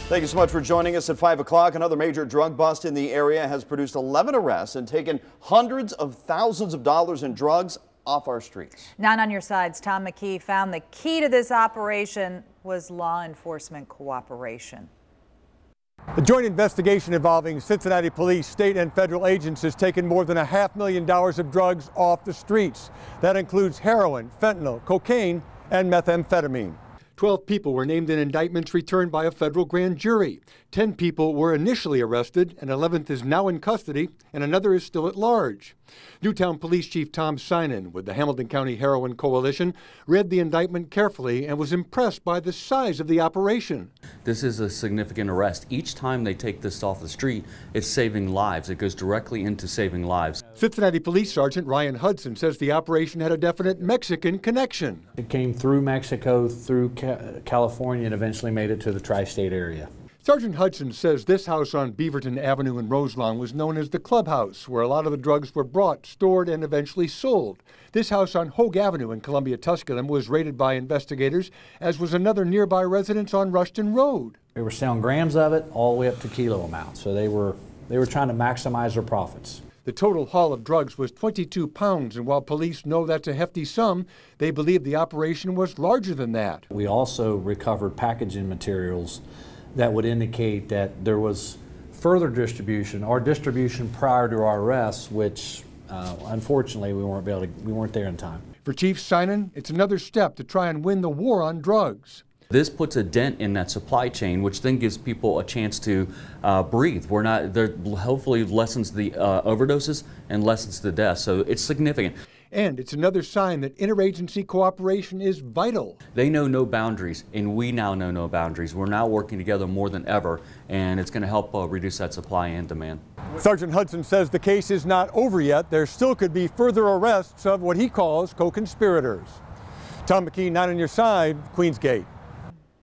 Thank you so much for joining us at 5 o'clock. Another major drug bust in the area has produced 11 arrests and taken hundreds of thousands of dollars in drugs off our streets. 9 on your side's Tom McKee found the key to this operation was law enforcement cooperation. A joint investigation involving Cincinnati police, state and federal agents has taken more than $500,000 of drugs off the streets. That includes heroin, fentanyl, cocaine, and methamphetamine. 12 people were named in indictments returned by a federal grand jury. 10 people were initially arrested, an 11th is now in custody, and another is still at large. Newtown Police Chief Tom Synan with the Hamilton County Heroin Coalition read the indictment carefully and was impressed by the size of the operation. This is a significant arrest. Each time they take this off the street, it's saving lives. It goes directly into saving lives. Cincinnati Police Sergeant Ryan Hudson says the operation had a definite Mexican connection. It came through Mexico, through California, and eventually made it to the tri-state area. Sergeant Hudson says this house on Beaverton Avenue in Roselawn was known as the clubhouse, where a lot of the drugs were brought, stored, and eventually sold. This house on Hogue Avenue in Columbia, Tusculum was raided by investigators, as was another nearby residence on Rushton Road. They were selling grams of it all the way up to kilo amounts, so they were trying to maximize their profits. The total haul of drugs was 22 pounds, and while police know that's a hefty sum, they believe the operation was larger than that. We also recovered packaging materials that would indicate that there was further distribution or distribution prior to our arrest, which unfortunately we weren't there in time. For Chief Synan, it's another step to try and win the war on drugs. This puts a dent in that supply chain, which then gives people a chance to breathe. Hopefully lessens the overdoses and lessens the deaths, so it's significant. And it's another sign that interagency cooperation is vital. They know no boundaries, and we now know no boundaries. We're now working together more than ever, and it's going to help reduce that supply and demand. Sergeant Hudson says the case is not over yet. There still could be further arrests of what he calls co-conspirators. Tom McKee, 9 on your side, Queens Gate.